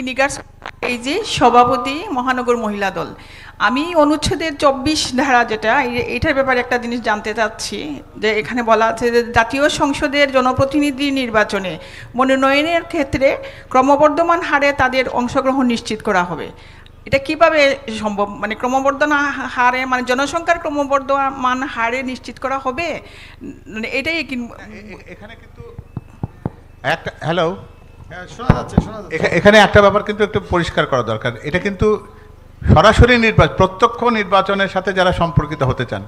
নিগার এই যে সভাপতি মহানগর মহিলা দল, আমি অনুচ্ছেদের 24 ধারা যেটা এটার ব্যাপারে একটা জিনিস জানতে চাচ্ছি, যে এখানে বলা আছে যে জাতীয় সংসদের জনপ্রতিনিধি নির্বাচনে মনোনয়নের ক্ষেত্রে ক্রমবর্ধমান হারে তাদের অংশগ্রহণ নিশ্চিত করা হবে। এটা কিভাবে সম্ভব? মানে ক্রমবর্ধমান হারে, মানে জনসংখ্যার ক্রমবর্ধমান হারে নিশ্চিত করা হবে, এটাই কি? এখানে কিন্তু একটা হ্যালো, এখানে একটা ব্যাপার কিন্তু একটু পরিষ্কার করা দরকার। এটা কিন্তু সরাসরি নির্বাচন, প্রত্যক্ষ নির্বাচনের সাথে যারা সম্পর্কিত হতে চান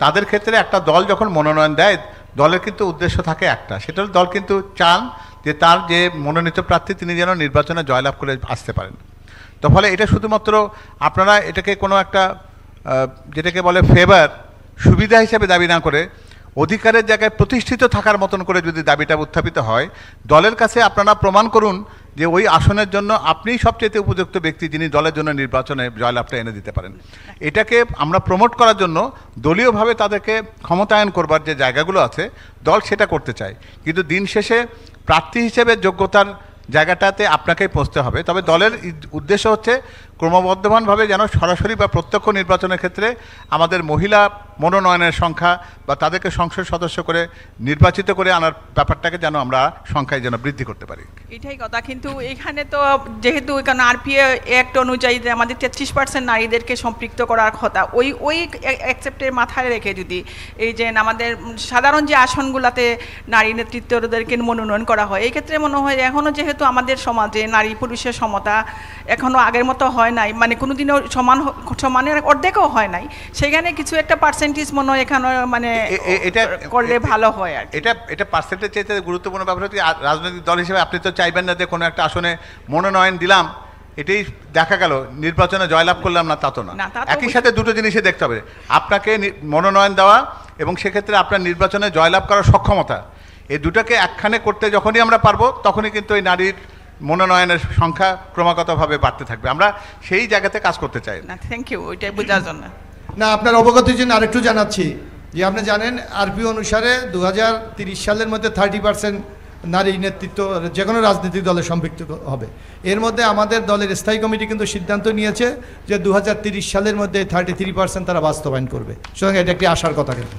তাদের ক্ষেত্রে একটা দল যখন মনোনয়ন দেয়, দলের কিন্তু উদ্দেশ্য থাকে একটা, সেটা দল কিন্তু চান যে তার যে মনোনীত প্রার্থী তিনি যেন নির্বাচনে জয়লাভ করে আসতে পারেন। তো ফলে এটা শুধুমাত্র আপনারা এটাকে কোনো একটা যেটাকে বলে ফেভার, সুবিধা হিসেবে দাবি না করে অধিকারের জায়গায় প্রতিষ্ঠিত থাকার মতন করে যদি দাবিটা উত্থাপিত হয়, দলের কাছে আপনারা প্রমাণ করুন যে ওই আসনের জন্য আপনিই সবচেয়ে উপযুক্ত ব্যক্তি যিনি দলের জন্য নির্বাচনে জয়লাভটা এনে দিতে পারেন। এটাকে আমরা প্রমোট করার জন্য দলীয়ভাবে তাদেরকে ক্ষমতায়ন করবার যে জায়গাগুলো আছে দল সেটা করতে চায়, কিন্তু দিন শেষে প্রার্থী হিসেবে যোগ্যতার জায়গাটাতে আপনাকেই পৌঁছতে হবে। তবে দলের উদ্দেশ্য হচ্ছে ক্রমবর্ধমানভাবে যেন সরাসরি বা প্রত্যক্ষ নির্বাচনের ক্ষেত্রে আমাদের মহিলা মনোনয়নের সংখ্যা বা তাদেরকে সংসদ সদস্য করে নির্বাচিত করে আনার ব্যাপারটাকে যেন আমরা সংখ্যায় যেন বৃদ্ধি করতে পারি, এটাই কথা। কিন্তু এখানে তো যেহেতু এখানে আরপিএ অ্যাক্ট অনুযায়ী যে আমাদের 33% নারীদেরকে সম্পৃক্ত করার কথা, ওই অ্যাকসেপ্টের মাথায় রেখে যদি এই যে আমাদের সাধারণ যে আসনগুলোতে নারী নেতৃত্বদেরকে মনোনয়ন করা হয়, এই ক্ষেত্রে মনে হয় এখনও যেহেতু আমাদের সমাজে নারী পুরুষের সমতা এখনও আগের মতো হয় নাই, মানে কোনোদিনও সমানের অর্ধেকও হয় নাই, সেখানে কিছু একটা পার্সেন্টেজ মনে হয় এখানে মানে এটা করলে ভালো হয়। আর এটা পার্সেন্টেজ চাইতে গুরুত্বপূর্ণ ব্যাপার হচ্ছে রাজনৈতিক দল হিসেবে আপনি তো চাইবেন না যে কোনো একটা আসনে মনোনয়ন দিলাম এটাই দেখা গেল নির্বাচনে জয়লাভ করলাম না, তা তো না। একই সাথে দুটো জিনিসই দেখতে হবে, আপনাকে মনোনয়ন দেওয়া এবং সেক্ষেত্রে আপনার নির্বাচনে জয়লাভ করার সক্ষমতা, এই দুটাকে একখানে করতে যখনই আমরা পারবো তখনই কিন্তু এই নারীর মনোনয়নের সংখ্যা ক্রমাগতভাবে বাড়তে থাকবে। আমরা সেই জায়গাতে কাজ করতে চাই না। থ্যাংক ইউ, ওইটাই বোঝার জন্য। না, আপনার অবগতির জন্য আরেকটু জানাচ্ছি যে আপনি জানেন আরপি অনুসারে 2030 সালের মধ্যে 30% নারী নেতৃত্ব যে কোনো রাজনৈতিক দলে সম্পৃক্ত হবে। এর মধ্যে আমাদের দলের স্থায়ী কমিটি কিন্তু সিদ্ধান্ত নিয়েছে যে 2030 সালের মধ্যে 33% তারা বাস্তবায়ন করবে, সুতরাং এটা একটি আশার কথা। কিন্তু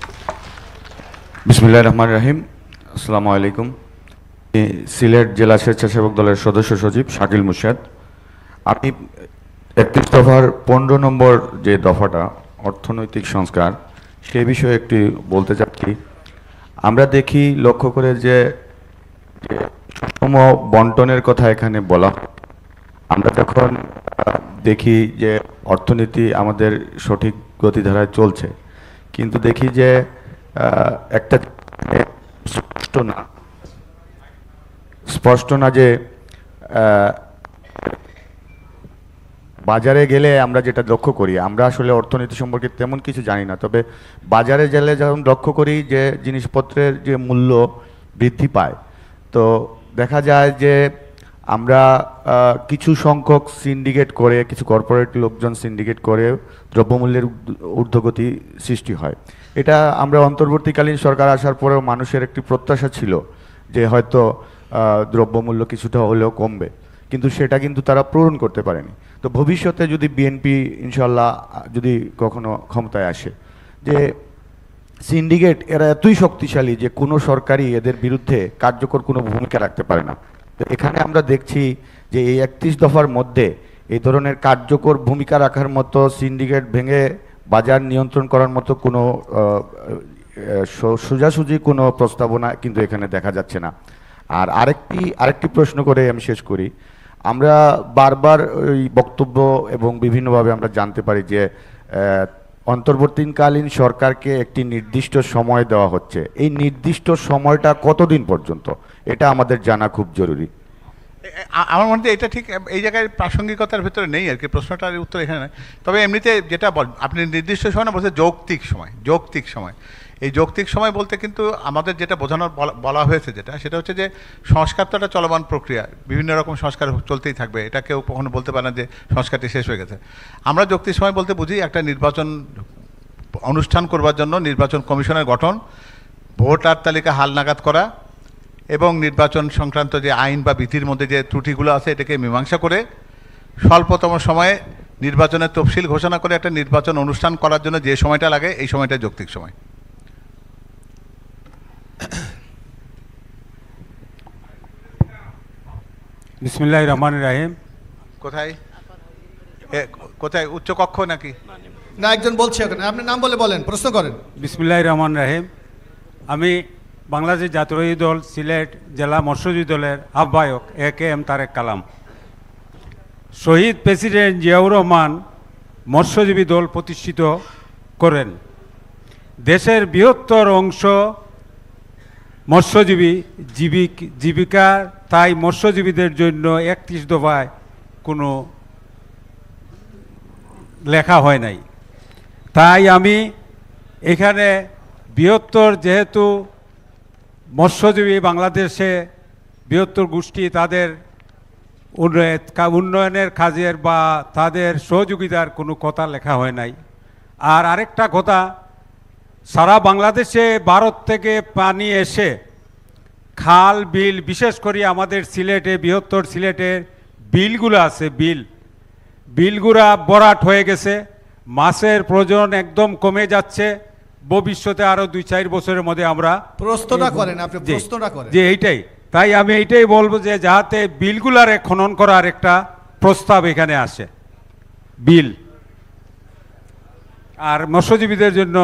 বিসমিল্লাহির রহমানির রহিম, আসসালামু আলাইকুম। সিলেট জেলা স্বেচ্ছাসেবক দলের সদস্য সচিব শাকিল মুর্শেদ। আমি 31 দফার 15 নম্বর যে দফাটা অর্থনৈতিক সংস্কার, সে বিষয়ে একটি বলতে চাচ্ছি। আমরা দেখি লক্ষ্য করে যে সুষম বন্টনের কথা এখানে বলা, আমরা যখন দেখি যে অর্থনীতি আমাদের সঠিক গতিধারায় চলছে, কিন্তু দেখি যে একটা স্পষ্ট না যে বাজারে গেলে আমরা যেটা লক্ষ্য করি, আমরা আসলে অর্থনীতি সম্পর্কে তেমন কিছু জানি না, তবে বাজারে গেলে যখন লক্ষ্য করি যে জিনিসপত্রের যে মূল্য বৃদ্ধি পায়, তো দেখা যায় যে আমরা কিছু সংখ্যক সিন্ডিকেট করে, কিছু কর্পোরেট লোকজন সিন্ডিকেট করে দ্রব্যমূল্যের ঊর্ধ্বগতি সৃষ্টি হয়। এটা আমরা অন্তর্বর্তীকালীন সরকার আসার পরেও মানুষের একটি প্রত্যাশা ছিল যে হয়তো দ্রব্যমূল্য কিছুটা হলেও কমবে, কিন্তু সেটা কিন্তু তারা পূরণ করতে পারেনি। তো ভবিষ্যতে যদি বিএনপি ইনশাল্লাহ যদি কখনো ক্ষমতায় আসে, যে সিন্ডিকেট এরা এতই শক্তিশালী যে কোনো সরকারই এদের বিরুদ্ধে কার্যকর কোনো ভূমিকা রাখতে পারে না। তো এখানে আমরা দেখছি যে এই 31 দফার মধ্যে এই ধরনের কার্যকর ভূমিকা রাখার মতো, সিন্ডিকেট ভেঙে বাজার নিয়ন্ত্রণ করার মতো কোনো সোজাসুজি কোনো প্রস্তাবনা কিন্তু এখানে দেখা যাচ্ছে না। আর আরেকটি প্রশ্ন করে আমি শেষ করি। আমরা বারবার ওই বক্তব্য এবং বিভিন্নভাবে আমরা জানতে পারি যে অন্তর্বর্তীকালীন সরকারকে একটি নির্দিষ্ট সময় দেওয়া হচ্ছে। এই নির্দিষ্ট সময়টা কতদিন পর্যন্ত, এটা আমাদের জানা খুব জরুরি। আমার মনে হয় এটা ঠিক এই জায়গায় প্রাসঙ্গিকতার ভিতরে নেই আর কি, প্রশ্নটার উত্তর এখানে নয়। তবে এমনিতে যেটা আপনি নির্দিষ্ট সময় না বলতে যৌক্তিক সময়, এই যৌক্তিক সময় বলতে কিন্তু আমাদের যেটা বোঝানোর বলা হয়েছে সেটা হচ্ছে যে সংস্কার তো একটা চলমান প্রক্রিয়া, বিভিন্ন রকম সংস্কার চলতেই থাকবে, এটা কেউ কখনো বলতে পারে না যে সংস্কারটি শেষ হয়ে গেছে। আমরা যৌক্তিক সময় বলতে বুঝি একটা নির্বাচন অনুষ্ঠান করবার জন্য নির্বাচন কমিশনের গঠন, ভোটার তালিকা হালনাগাদ করা এবং নির্বাচন সংক্রান্ত যে আইন বা বিধির মধ্যে যে ত্রুটিগুলো আছে এটাকে মীমাংসা করে স্বল্পতম সময়ে নির্বাচনের তফসিল ঘোষণা করে একটা নির্বাচন অনুষ্ঠান করার জন্য যে সময়টা লাগে এই সময়টা যৌক্তিক সময়। বিসমিল্লাহির রহমানির রহিম। কোথায় কোথায় উচ্চকক্ষ নাকি? না, একজন বলছে ওখানে, আপনার নাম বলে বলেন, প্রশ্ন করেন। বিসমিল্লাহির রহমানির রহিম। আমি বাংলাদেশ জাতীয় দল সিলেট জেলা মৎস্যজীবী দলের আহ্বায়ক AKM তারেক কালাম। শহীদ প্রেসিডেন্ট জিয়াউর রহমান মৎস্যজীবী দল প্রতিষ্ঠিত করেন। দেশের বৃহত্তর অংশ মৎস্যজীবী জীবিকা, তাই মৎস্যজীবীদের জন্য 31 দফায় কোনো লেখা হয় নাই। তাই আমি এখানে বৃহত্তর, যেহেতু মৎস্যজীবী বাংলাদেশে বৃহত্তর গোষ্ঠী, তাদের উন্নয়নের কাজের বা তাদের সহযোগিতার কোনো কথা লেখা হয় নাই। আর আরেকটা কথা, সারা বাংলাদেশে ভারত থেকে পানি এসে খাল বিল, বিশেষ করে আমাদের সিলেটে, বৃহত্তর সিলেটের বিলগুলো আছে, বিলগুলা ভরাট হয়ে গেছে, মাছের প্রজনন একদম কমে যাচ্ছে। ভবিষ্যতে আরো 2-4 বছরের মধ্যে আমরা প্রশ্নটা করেন, আপনি প্রশ্নটা করেন। যে এইটাই, তাই আমি এইটাই বলবো যে যাতে বিলগুলারে খনন করার একটা প্রস্তাব এখানে আসে, বিল। আর মৎস্যজীবীদের জন্য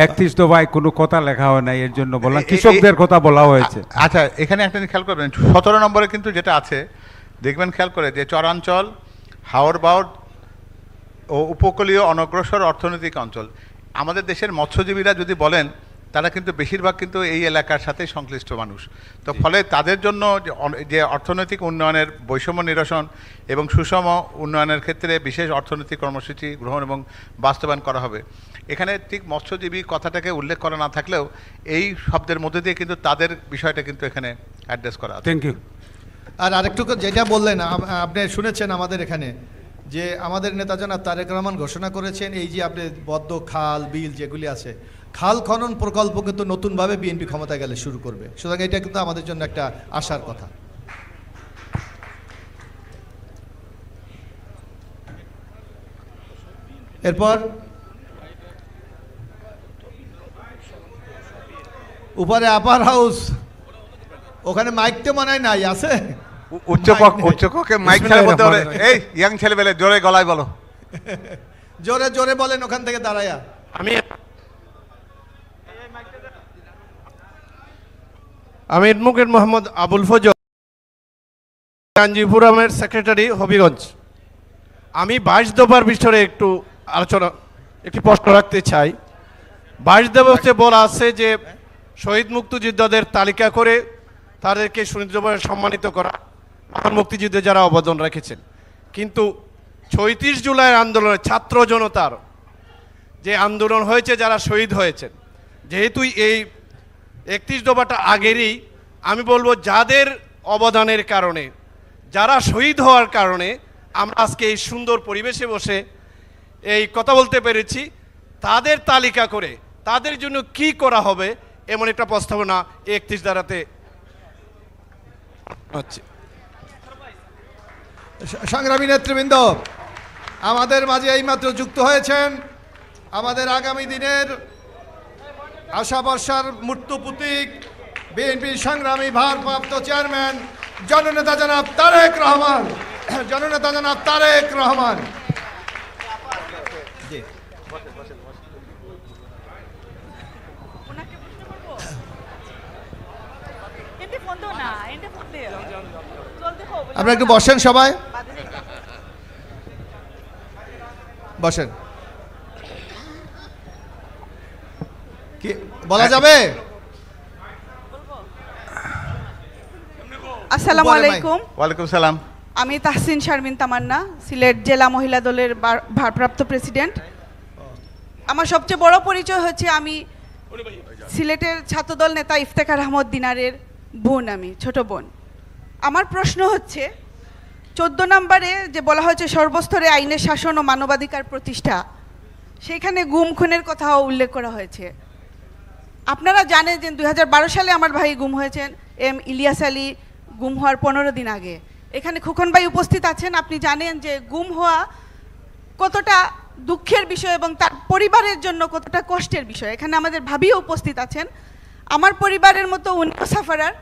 31 দফায় কোনো কথা লেখা হয় নাই, এর জন্য বললাম, কৃষকদের কথা বলা হয়েছে। আচ্ছা, এখানে একটা খেয়াল করবেন, 17 নম্বরে কিন্তু যেটা আছে দেখবেন খেয়াল করে, যে চরাঞ্চল, হাওর বাওর ও উপকূলীয় অনগ্রসর অর্থনৈতিক অঞ্চল। আমাদের দেশের মৎস্যজীবীরা যদি বলেন, তারা কিন্তু বেশিরভাগ কিন্তু এই এলাকার সাথে সংশ্লিষ্ট মানুষ। তো ফলে তাদের জন্য যে অর্থনৈতিক উন্নয়নের বৈষম্য নিরসন এবং সুষম উন্নয়নের ক্ষেত্রে বিশেষ অর্থনৈতিক কর্মসূচি গ্রহণ এবং বাস্তবায়ন করা হবে। এখানে ঠিক মৎস্যজীবী কথাটাকে উল্লেখ করা না থাকলেও এই শব্দের মধ্যে দিয়ে কিন্তু তাদের বিষয়টা কিন্তু এখানে অ্যাড্রেস করা আছে। Thank you. আর আরেকটু যেটা বললেন, আপনি শুনেছেন আমাদের এখানে যে আমাদের নেতা জনাব তারেক রহমান ঘোষণা করেছেন, এই যে আপনি বদ্ধ খাল বিল যেগুলি আছে, খাল খনন প্রকল্প কিন্তু নতুনভাবে বিএনপি ক্ষমতায় গেলে শুরু করবে। সুতরাং এটা কিন্তু আমাদের জন্য একটা আশার কথা। এরপর উপরে আপার হাউস, ওখানে মাইক তো মনে হয় নাই, আছে উচ্চকক্ষে মাইক ছেলে বলতে পারে, এই ইয়াং ছেলে বেলে জোরে গলায় বলো, জোরে জোরে বলেন ওখান থেকে দাঁড়ায়া। আমি এডভোকেট মোহাম্মদ আবুল ফজল, গাঞ্জি ফোরামের সেক্রেটারি, হবিগঞ্জ। আমি 22 দফার বিষয়ে একটু প্রশ্ন রাখতে চাই। 22 দফাতে বলা আছে যে শহীদ মুক্তিযোদ্ধাদের তালিকা করে তাদেরকে সুনির্দিষ্টভাবে সম্মানিত করা, আমার মুক্তিযুদ্ধে যারা অবদান রেখেছেন। কিন্তু 36 জুলাইয়ের আন্দোলনে ছাত্র জনতার যে আন্দোলন হয়েছে, যারা শহীদ হয়েছেন, যেহেতু এই 31 দফাটা আগেরই, আমি বলবো যাদের অবদানের কারণে, যারা শহীদ হওয়ার কারণে আমরা আজকে এই সুন্দর পরিবেশে বসে এই কথা বলতে পেরেছি, তাদের তালিকা করে তাদের জন্য কি করা হবে এমন একটা প্রস্তাবনা 31 ধারাতে হচ্ছে। সংগ্রামী নেতৃবৃন্দ, আমাদের মাঝে এইমাত্র যুক্ত হয়েছেন আমাদের আগামী দিনের আশা ভরসার মূর্ত প্রতীক, বিএনপির সংগ্রামী ভারপ্রাপ্ত চেয়ারম্যান জননেতা জনাব তারেক রহমান। জননেতা জনাব তারেক রহমান। আপনারা একটু বসেন, সবাই বসেন। কি বলা যাবে? আসসালামু আলাইকুম। ওয়ালাইকুম সালাম। আমি তাহসিন শারমিন তামান্না, সিলেট জেলা মহিলা দলের ভারপ্রাপ্ত প্রেসিডেন্ট। আমার সবচেয়ে বড় পরিচয় হচ্ছে আমি সিলেটের ছাত্রদল নেতা ইফতেখার আহমদ দিনারের বোন, আমি ছোট বোন। আমার প্রশ্ন হচ্ছে 14 নম্বরে যে বলা হয়েছে সর্বস্তরে আইনের শাসন ও মানবাধিকার প্রতিষ্ঠা, সেখানে গুম খুনের কথাও উল্লেখ করা হয়েছে। আপনারা জানেন যে 2012 সালে আমার ভাই গুম হয়েছেন, এম ইলিয়াস আলী গুম হওয়ার 15 দিন আগে। এখানে খোকন ভাই উপস্থিত আছেন, আপনি জানেন যে গুম হওয়া কতটা দুঃখের বিষয় এবং তার পরিবারের জন্য কতটা কষ্টের বিষয়। এখানে আমাদের ভাবিও উপস্থিত আছেন, আমার পরিবারের মতো উনিও সাফারার।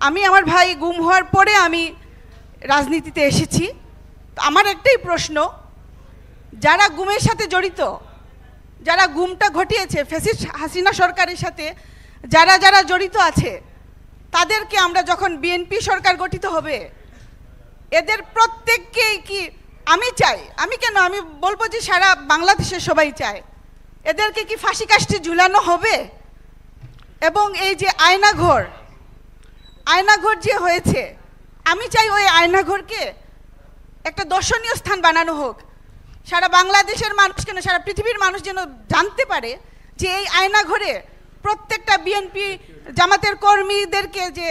আমি আমার ভাই গুম হওয়ার পরে আমি রাজনীতিতে এসেছি। আমার একটাই প্রশ্ন, যারা গুমের সাথে জড়িত, যারা গুমটা ঘটিয়েছে ফ্যাসিস্ট হাসিনা সরকারের সাথে যারা যারা জড়িত আছে, তাদেরকে আমরা যখন বিএনপি সরকার গঠিত হবে, এদের প্রত্যেককেই কি আমি চাই, আমি কেন, আমি বলবো যে সারা বাংলাদেশের সবাই চায়, এদেরকে কি ফাঁসি কাষ্ঠে ঝুলানো হবে? এবং এই যে আয়নাঘর যে হয়েছে, আমি চাই ওই আয়নাঘরকে একটা দর্শনীয় স্থান বানানো হোক। সারা বাংলাদেশের মানুষ কেন, সারা পৃথিবীর মানুষ যেন জানতে পারে যে এই আয়নাঘরে প্রত্যেকটা বিএনপি জামাতের কর্মীদেরকে যে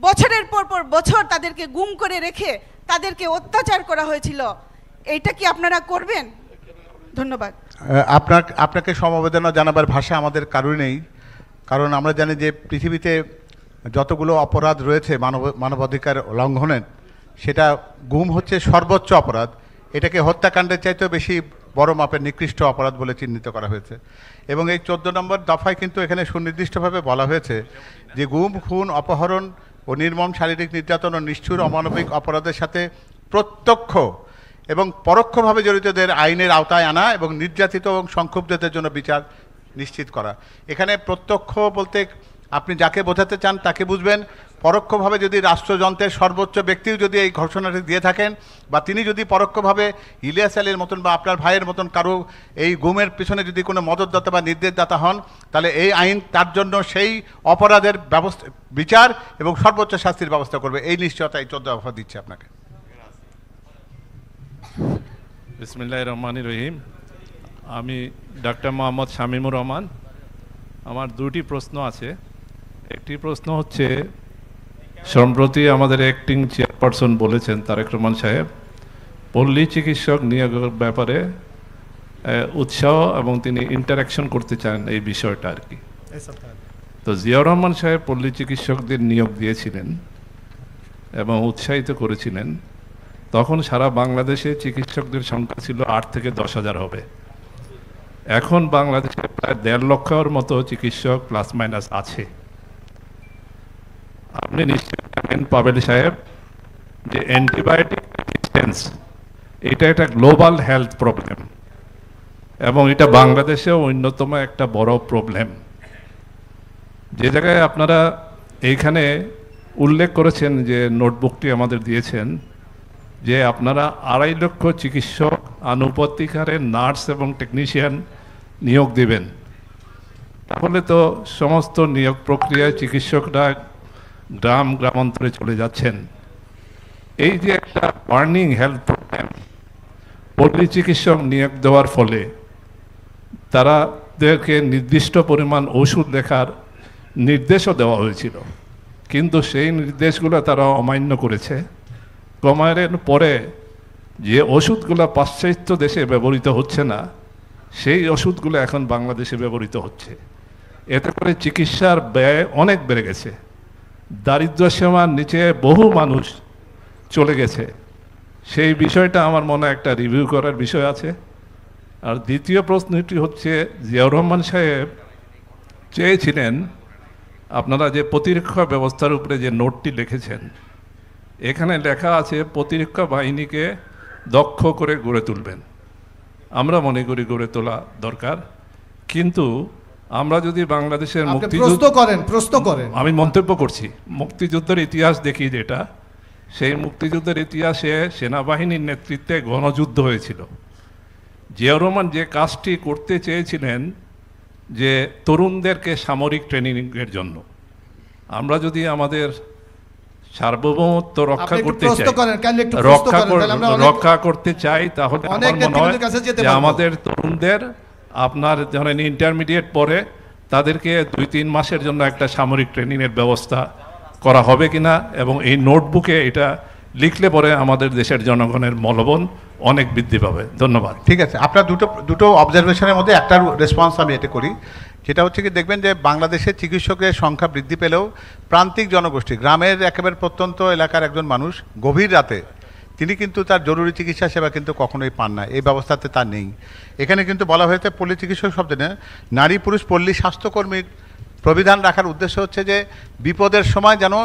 বছরের পর পর বছর তাদেরকে গুম করে রেখে তাদেরকে অত্যাচার করা হয়েছিল, এইটা কি আপনারা করবেন? ধন্যবাদ। আপনাকে সমবেদনা জানাবার ভাষা আমাদের কারোর নেই, কারণ আমরা জানি যে পৃথিবীতে যতগুলো অপরাধ রয়েছে মানবাধিকার লঙ্ঘনের, সেটা গুম হচ্ছে সর্বোচ্চ অপরাধ। এটাকে হত্যাকাণ্ডের চাইতেও বেশি বড় মাপের নিকৃষ্ট অপরাধ বলে চিহ্নিত করা হয়েছে। এবং এই 14 নম্বর দফায় কিন্তু এখানে সুনির্দিষ্টভাবে বলা হয়েছে যে গুম, খুন, অপহরণ ও নির্মম শারীরিক নির্যাতন ও নিষ্ঠুর অমানবিক অপরাধের সাথে প্রত্যক্ষ এবং পরোক্ষভাবে জড়িতদের আইনের আওতায় আনা এবং নির্যাতিত এবং সংক্ষুব্ধদের জন্য বিচার নিশ্চিত করা। এখানে প্রত্যক্ষ বলতে আপনি যাকে বোঝাতে চান তাকে বুঝবেন। পরোক্ষভাবে যদি রাষ্ট্রযন্ত্রের সর্বোচ্চ ব্যক্তিও যদি এই ঘোষণাটি দিয়ে থাকেন, বা তিনি যদি পরোক্ষভাবে ইলিয়াস আলীর মতন বা আপনার ভাইয়ের মতন কারো এই গুমের পিছনে যদি কোনো মদতদাতা বা নির্দেশদাতা হন, তাহলে এই আইন তার জন্য সেই অপরাধের ব্যবস্থা, বিচার এবং সর্বোচ্চ শাস্তির ব্যবস্থা করবে। এই নিশ্চয়তা এই 14 দফা দিচ্ছে আপনাকে। বিসমিল্লাহির রহমানির রহিম। আমি ডক্টর মোহাম্মদ শামীমুর রহমান। আমার দুটি প্রশ্ন আছে। একটি প্রশ্ন হচ্ছে, সম্প্রতি আমাদের অ্যাক্টিং চেয়ারপারসন বলেছেন তারেক রহমান সাহেব পল্লী চিকিৎসক নিয়োগের ব্যাপারে উৎসাহ এবং তিনি ইন্টারাকশন করতে চান এই বিষয়টা আর কি। তো জিয়াউর রহমান সাহেব পল্লী চিকিৎসকদের নিয়োগ দিয়েছিলেন এবং উৎসাহিত করেছিলেন। তখন সারা বাংলাদেশে চিকিৎসকদের সংখ্যা ছিল 8 থেকে 10,000 হবে। এখন বাংলাদেশে প্রায় 1.5 লক্ষের মতো চিকিৎসক প্লাস মাইনাস আছে। আপনি নিশ্চয়ই জানেন পাবেল সাহেব যে অ্যান্টিবায়োটিক রেজিস্ট্যান্স এটা একটা গ্লোবাল হেলথ প্রবলেম এবং এটা বাংলাদেশেও অন্যতম একটা বড় প্রবলেম। যে জায়গায় আপনারা এইখানে উল্লেখ করেছেন যে নোটবুকটি আমাদের দিয়েছেন যে আপনারা 2.5 লক্ষ চিকিৎসক, আনুপাতিক হারে নার্স এবং টেকনিশিয়ান নিয়োগ দেবেন, তাহলে তো সমস্ত নিয়োগ প্রক্রিয়ায় চিকিৎসকরা গ্রামান্তরে চলে যাচ্ছেন। এই যে একটা বার্নিং হেলথ প্রবলেম, পল্লী চিকিৎসক নিয়োগ দেওয়ার ফলে তাদেরকে নির্দিষ্ট পরিমাণ ওষুধ লেখার নির্দেশও দেওয়া হয়েছিল, কিন্তু সেই নির্দেশগুলো তারা অমান্য করেছে। কমায়ের পরে যে ওষুধগুলো পাশ্চাত্য দেশে ব্যবহৃত হচ্ছে না, সেই ওষুধগুলো এখন বাংলাদেশে ব্যবহৃত হচ্ছে। এতে করে চিকিৎসার ব্যয় অনেক বেড়ে গেছে, দারিদ্র্য সীমার নিচে বহু মানুষ চলে গেছে। সেই বিষয়টা আমার মনে একটা রিভিউ করার বিষয় আছে। আর দ্বিতীয় প্রশ্নটি হচ্ছে, জিয়াউর রহমান সাহেব চেয়েছিলেন আপনারা যে প্রতিরক্ষা ব্যবস্থার উপরে যে নোটটি লিখেছেন, এখানে লেখা আছে প্রতিরক্ষা বাহিনীকে দক্ষ করে গড়ে তুলবেন। আমরা মনে করি গড়ে তোলা দরকার, কিন্তু আমরা যদি বাংলাদেশের প্রশ্ন করেন আমি মন্তব্য করছি, মুক্তিযুদ্ধের ইতিহাস দেখি যেটা, সেই মুক্তিযুদ্ধের ইতিহাসে সেনাবাহিনীর নেতৃত্বে গণযুদ্ধ হয়েছিল। জিয়াউর রহমান যে কাজটি করতে চেয়েছিলেন যে তরুণদেরকে সামরিক ট্রেনিংয়ের জন্য, আমরা যদি আমাদের সার্বভৌমত্ব রক্ষা করতে চাই তাহলে আমার মনে হয় যে আমাদের তরুণদের আপনার ধরেন ইন্টারমিডিয়েট পরে তাদেরকে 2-3 মাসের জন্য একটা সামরিক ট্রেনিংয়ের ব্যবস্থা করা হবে কিনা, এবং এই নোটবুকে এটা লিখলে পরে আমাদের দেশের জনগণের মনোবল অনেক বৃদ্ধি পাবে। ধন্যবাদ। ঠিক আছে, আপনার দুটো অবজারভেশনের মধ্যে একটা রেসপন্স আমি এটা করি সেটা হচ্ছে কি, দেখবেন যে বাংলাদেশের চিকিৎসকের সংখ্যা বৃদ্ধি পেলেও প্রান্তিক জনগোষ্ঠী, গ্রামের একেবারে প্রত্যন্ত এলাকার একজন মানুষ গভীর রাতে তিনি কিন্তু তার জরুরি চিকিৎসা সেবা কিন্তু কখনোই পান না, এই ব্যবস্থাতে তার নেই। এখানে কিন্তু বলা হয়েছে পল্লী চিকিৎসক শব্দে না, নারী পুরুষ পল্লী স্বাস্থ্যকর্মীর প্রবিধান রাখার উদ্দেশ্য হচ্ছে যে বিপদের সময় যেন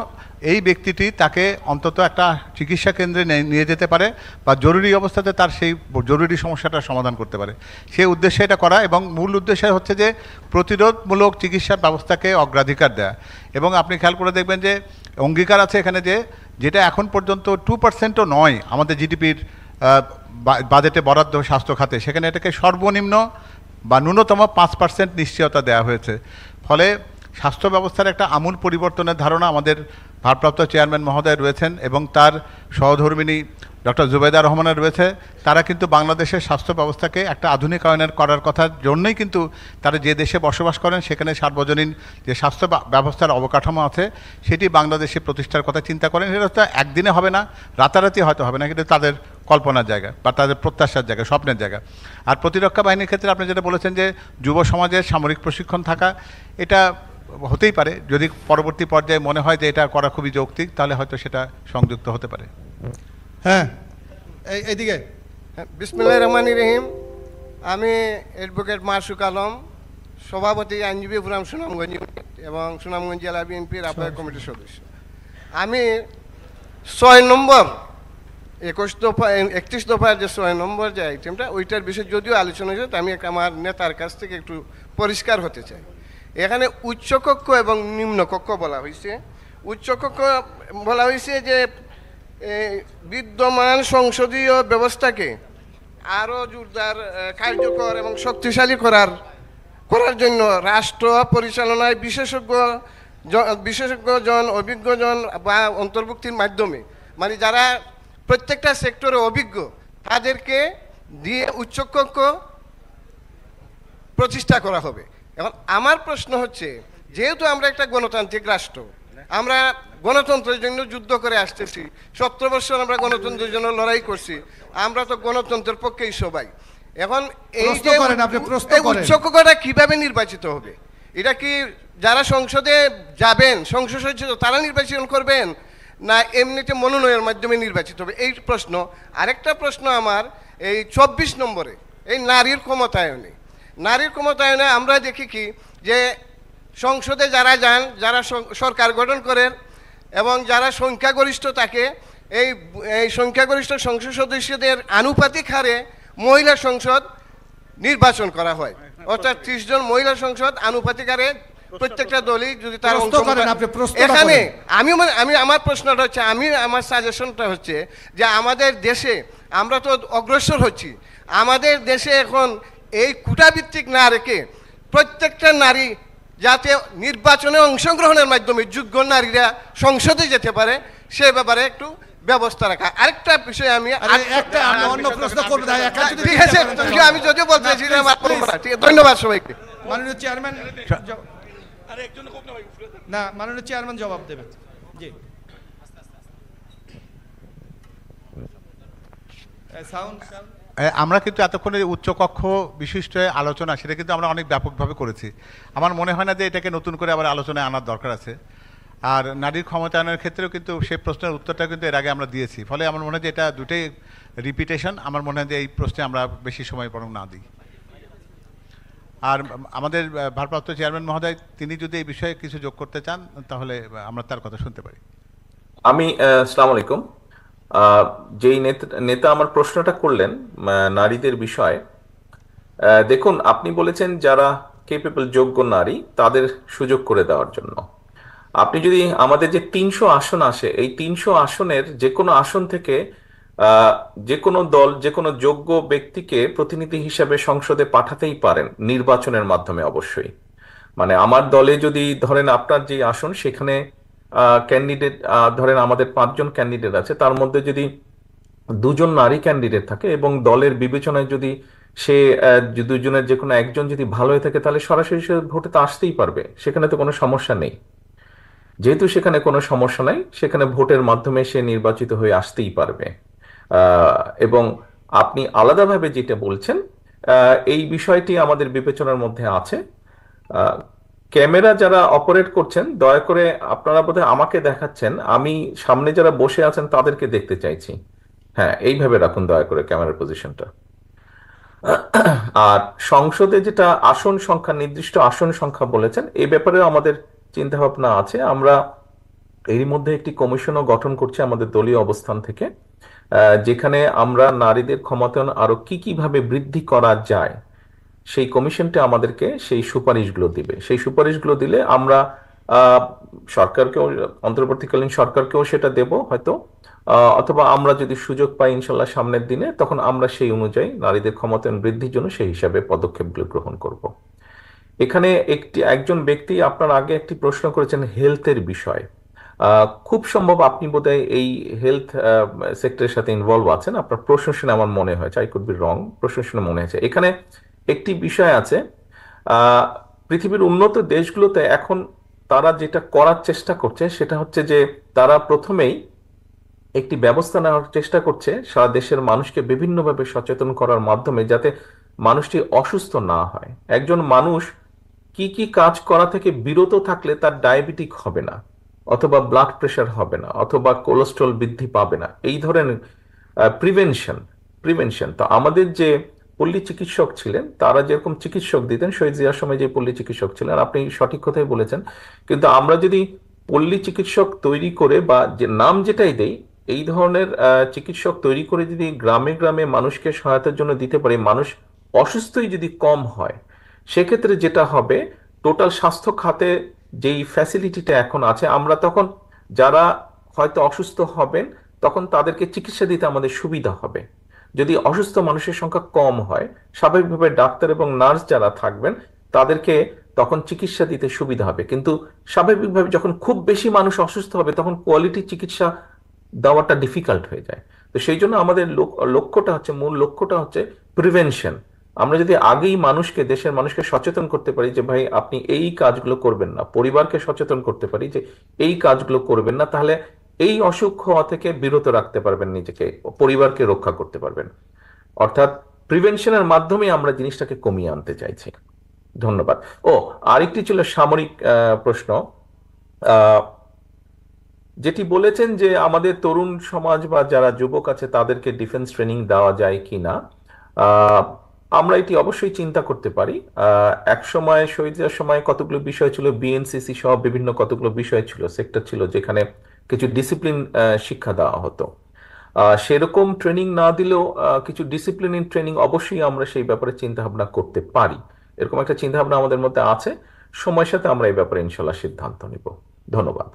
এই ব্যক্তিটি তাকে অন্তত একটা চিকিৎসা কেন্দ্রে নিয়ে যেতে পারে বা জরুরি অবস্থাতে তার সেই জরুরি সমস্যাটার সমাধান করতে পারে, সেই উদ্দেশ্যে এটা করা। এবং মূল উদ্দেশ্য হচ্ছে যে প্রতিরোধমূলক চিকিৎসার ব্যবস্থাকে অগ্রাধিকার দেয়া। এবং আপনি খেয়াল করে দেখবেন যে অঙ্গীকার আছে এখানে যে যেটা এখন পর্যন্ত 2%ও নয় আমাদের জিডিপির বাজেটে বরাদ্দ স্বাস্থ্য খাতে, সেখানে এটাকে সর্বনিম্ন বা ন্যূনতম 5% নিশ্চয়তা দেওয়া হয়েছে। ফলে স্বাস্থ্য ব্যবস্থার একটা আমূল পরিবর্তনের ধারণা আমাদের ভারপ্রাপ্ত চেয়ারম্যান মহোদয় রয়েছেন এবং তার সহধর্মিণী ডক্টর জুবেদা রহমানের রয়েছে। তারা কিন্তু বাংলাদেশের স্বাস্থ্য ব্যবস্থাকে একটা আধুনিকায়নের করার কথার জন্যই কিন্তু তারা যে দেশে বসবাস করেন সেখানে সার্বজনীন যে স্বাস্থ্য ব্যবস্থার অবকাঠামো আছে সেটি বাংলাদেশে প্রতিষ্ঠার কথা চিন্তা করেন। সেটা তো একদিনে হবে না, রাতারাতি হয়তো হবে না, কিন্তু তাদের কল্পনার জায়গা বা তাদের প্রত্যাশার জায়গা, স্বপ্নের জায়গা। আর প্রতিরক্ষা বাহিনীর ক্ষেত্রে আপনি যেটা বলেছেন যে যুব সমাজের সামরিক প্রশিক্ষণ থাকা, এটা হতেই পারে। যদি পরবর্তী পর্যায়ে মনে হয় যে এটা করা খুবই যৌক্তিক, তাহলে হয়তো সেটা সংযুক্ত হতে পারে। হ্যাঁ, এইদিকে। বিসমিল্লাহির রহমানির রহিম। আমি অ্যাডভোকেট মাসুক আলম, সভাপতি আইনজীবী ফোরাম সুনামগঞ্জ এবং সুনামগঞ্জ জেলা বিএনপির আহ্বায়ক কমিটির সদস্য। আমি 6 নম্বর 21 দফা 31 দফার যে 6 নম্বর যে আইটেমটা, ওইটার বিষয়ে যদিও আলোচনা হয়েছে, আমি আমার নেতার কাছ থেকে একটু পরিষ্কার হতে চাই। এখানে উচ্চকক্ষ এবং নিম্নকক্ষ বলা হয়েছে। উচ্চকক্ষ বলা হয়েছে যে বিদ্যমান সংসদীয় ব্যবস্থাকে আরও জোরদার, কার্যকর এবং শক্তিশালী করার জন্য রাষ্ট্র পরিচালনায় বিশেষজ্ঞজন, অভিজ্ঞজন বা অন্তর্ভুক্তির মাধ্যমে, মানে যারা প্রত্যেকটা সেক্টরে অভিজ্ঞ তাদেরকে দিয়ে উচ্চকক্ষ প্রতিষ্ঠা করা হবে। এখন আমার প্রশ্ন হচ্ছে, যেহেতু আমরা একটা গণতান্ত্রিক রাষ্ট্র, আমরা গণতন্ত্রের জন্য যুদ্ধ করে আসতেছি, 17 বছর আমরা গণতন্ত্রের জন্য লড়াই করছি, আমরা তো গণতন্ত্রের পক্ষেই সবাই। এখন এই যে উচ্চকক্ষটা কিভাবে নির্বাচিত হবে? এটা কি যারা সংসদে যাবেন, সংসদ সদস্য তারা নির্বাচন করবেন, না এমনিতে মনোনয়নের মাধ্যমে নির্বাচিত হবে? এই প্রশ্ন। আরেকটা প্রশ্ন আমার, এই 24 নম্বরে এই নারীর ক্ষমতায়নে, আমরা দেখি কি যে সংসদে যারা যান, যারা সরকার গঠন করেন এবং যারা সংখ্যাগরিষ্ঠ থাকে, এই সংখ্যাগরিষ্ঠ সংসদ সদস্যদের আনুপাতিক হারে মহিলা সংসদ নির্বাচন করা হয়। অর্থাৎ 30 জন মহিলা সংসদ আনুপাতিক হারে প্রত্যেকটা দলই যদি তার এখানে আমি আমার প্রশ্নটা হচ্ছে, আমার সাজেশনটা হচ্ছে যে আমাদের দেশে আমরা তো অগ্রসর হচ্ছি, আমাদের দেশে এখন এই কোটাভিত্তিক না রেখে প্রত্যেকটা নারী যাতে নির্বাচনে অংশগ্রহণের মাধ্যমে যোগ্য নারীরা সংসদে যেতে পারে সে ব্যাপারে একটু ব্যবস্থা রাখা। আরেকটা বিষয় আমি আমি যদিও বলতে চাইছি, ধন্যবাদ সবাইকে। মাননীয় চেয়ারম্যান মাননীয় চেয়ারম্যান জবাব দেবেন। জি, আমরা কিন্তু এতক্ষণে উচ্চকক্ষ বিশিষ্ট আলোচনা, সেটা কিন্তু আমরা অনেক ব্যাপকভাবে করেছি। আমার মনে হয় না যে এটাকে নতুন করে আবার আলোচনায় আনার দরকার আছে। আর নারীর ক্ষমতায়নের ক্ষেত্রেও কিন্তু সেই প্রশ্নের উত্তরটা কিন্তু এর আগে আমরা দিয়েছি। ফলে আমার মনে হয় যে এটা দুটোই রিপিটেশন। আমার মনে হয় যে এই প্রশ্নে আমরা বেশি সময় বরং না দিই। আর আমাদের ভারপ্রাপ্ত চেয়ারম্যান মহোদয়, তিনি যদি এই বিষয়ে কিছু যোগ করতে চান তাহলে আমরা তার কথা শুনতে পারি। আসসালামু আলাইকুম। যেই নেতা আমার প্রশ্নটা করলেন নারীদের বিষয়ে, দেখুন আপনি বলেছেন যারা কেপেবল, যোগ্য নারী তাদের সুযোগ করে দেওয়ার জন্য। আপনি যদি আমাদের যে 300 আসন আসে, এই 300 আসনের যে কোনো আসন থেকে যে কোনো দল যে কোনো যোগ্য ব্যক্তিকে প্রতিনিধি হিসেবে সংসদে পাঠাতেই পারেন, নির্বাচনের মাধ্যমে অবশ্যই। মানে আমার দলে যদি ধরেন আপনার যে আসন, সেখানে ক্যান্ডিডেট ধরেন আমাদের 5 জন ক্যান্ডিডেট আছে, তার মধ্যে যদি 2 জন নারী ক্যান্ডিডেট থাকে এবং দলের বিবেচনায় যদি সে 2 জনের যে কোনো একজন যদি ভালো হয়ে থাকে, তাহলে সরাসরি সে ভোটে তো আসতেই পারবে, সেখানে তো কোনো সমস্যা নেই। যেহেতু সেখানে কোনো সমস্যা নাই, সেখানে ভোটের মাধ্যমে সে নির্বাচিত হয়ে আসতেই পারবে। এবং আপনি আলাদাভাবে যেটা বলছেন, এই বিষয়টি আমাদের বিবেচনার মধ্যে আছে। ক্যামেরা যারা অপারেট করছেন দয়া করে আপনারা বোধহয় আমাকে দেখাচ্ছেন, আমি সামনে যারা বসে আছেন তাদেরকে দেখতে চাইছি। হ্যাঁ, এইভাবে রাখুন দয়া করে ক্যামেরার পজিশনটা। আর সংসদে যেটা আসন সংখ্যা, নির্দিষ্ট আসন সংখ্যা বলেছেন, এই ব্যাপারে আমাদের চিন্তা ভাবনা আছে। আমরা এরই মধ্যে একটি কমিশনও গঠন করছি আমাদের দলীয় অবস্থান থেকে, যেখানে আমরা নারীদের ক্ষমতায়ন আরো কিভাবে বৃদ্ধি করা যায় সেই কমিশনটা আমাদেরকে সেই সুপারিশগুলো দিবে। সেই সুপারিশগুলো দিলে আমরা সরকারকেও, অন্তর্বর্তীকালীন সরকারকেও সেটা দেব হয়তো, অথবা আমরা যদি সুযোগ পাই ইনশাল্লাহ সামনের দিনে, তখন আমরা সেই অনুযায়ী নারীদের ক্ষমতায়ন বৃদ্ধির জন্য সেই হিসাবে পদক্ষেপগুলো গ্রহণ করব। এখানে একজন ব্যক্তি আপনার আগে একটি প্রশ্ন করেছেন হেলথের বিষয়। খুব সম্ভব আপনি বোধহয় এই হেলথ সেক্টরের সাথে ইনভলভ আছেন, আপনার প্রশ্ন শুনে আমার মনে হয়েছে, আই কুড বি রং, প্রশ্ন শুনে মনে হয়েছে। এখানে একটি বিষয় আছে, পৃথিবীর উন্নত দেশগুলোতে এখন তারা যেটা করার চেষ্টা করছে সেটা হচ্ছে যে তারা প্রথমেই একটি ব্যবস্থা নেওয়ার চেষ্টা করছে সারা দেশের মানুষকে বিভিন্নভাবে সচেতন করার মাধ্যমে, যাতে মানুষটি অসুস্থ না হয়। একজন মানুষ কি কি কাজ করা থেকে বিরত থাকলে তার ডায়াবেটিক হবে না, অথবা ব্লাড প্রেশার হবে না, অথবা কোলেস্ট্রল বৃদ্ধি পাবে না, এই ধরনের প্রিভেনশন। তো আমাদের যে পল্লী চিকিৎসক ছিলেন তারা যেরকম চিকিৎসক দিতেন, শহীদ জিয়ার সময় যে পল্লী চিকিৎসক ছিলেন, আপনি সঠিক কথাই বলেছেন, কিন্তু আমরা যদি পল্লী চিকিৎসক তৈরি করে, বা যে নাম যেটাই দেই, এই ধরনের চিকিৎসক তৈরি করে যদি গ্রামে গ্রামে মানুষকে সহায়তার জন্য দিতে পারি, মানুষ অসুস্থই যদি কম হয়, সেক্ষেত্রে যেটা হবে, টোটাল স্বাস্থ্য খাতে যেই ফ্যাসিলিটিটা এখন আছে, আমরা তখন যারা হয়তো অসুস্থ হবেন তখন তাদেরকে চিকিৎসা দিতে আমাদের সুবিধা হবে। যদি অসুস্থ মানুষের সংখ্যা কম হয়, স্বাভাবিকভাবে ডাক্তার এবং নার্স যারা থাকবেন তাদেরকে তখন চিকিৎসা দিতে সুবিধা হবে। কিন্তু স্বাভাবিকভাবে যখন খুব বেশি মানুষ অসুস্থ হবে তখন কোয়ালিটি চিকিৎসা দেওয়াটা ডিফিকাল্ট হয়ে যায়। তো সেই জন্য আমাদের মূল লক্ষ্যটা হচ্ছে প্রিভেনশন। আমরা যদি আগেই দেশের মানুষকে সচেতন করতে পারি যে ভাই আপনি এই কাজগুলো করবেন না, পরিবারকে সচেতন করতে পারি যে এই কাজগুলো করবেন না, তাহলে এই অসুখ হওয়া থেকে বিরত রাখতে পারবেন নিজেকে, পরিবারকে রক্ষা করতে পারবেন। অর্থাৎ প্রিভেনশনের মাধ্যমে আমরা জিনিসটাকে কমিয়ে আনতে চাইছি। ধন্যবাদ। আরেকটি ছিল সামরিক প্রশ্ন, যেটি বলেছেন যে আমাদের তরুণ সমাজ বা যারা যুবক আছে তাদেরকে ডিফেন্স ট্রেনিং দেওয়া যায় কিনা। আমরা এটি অবশ্যই চিন্তা করতে পারি। এক সময় শহীদ জিয়ার সময় কতগুলো বিষয় ছিল, বিএনসিসি সহ বিভিন্ন কতগুলো বিষয় ছিল, সেক্টর ছিল, যেখানে কিছু ডিসিপ্লিন শিক্ষা দেওয়া হতো। সেরকম ট্রেনিং না দিলেও কিছু ডিসিপ্লিন ট্রেনিং অবশ্যই আমরা সেই ব্যাপারে চিন্তা ভাবনা করতে পারি। এরকম একটা চিন্তা ভাবনা আমাদের মধ্যে আছে, সময়ের সাথে আমরা এই ব্যাপারে ইনশাল্লাহ সিদ্ধান্ত নিব। ধন্যবাদ।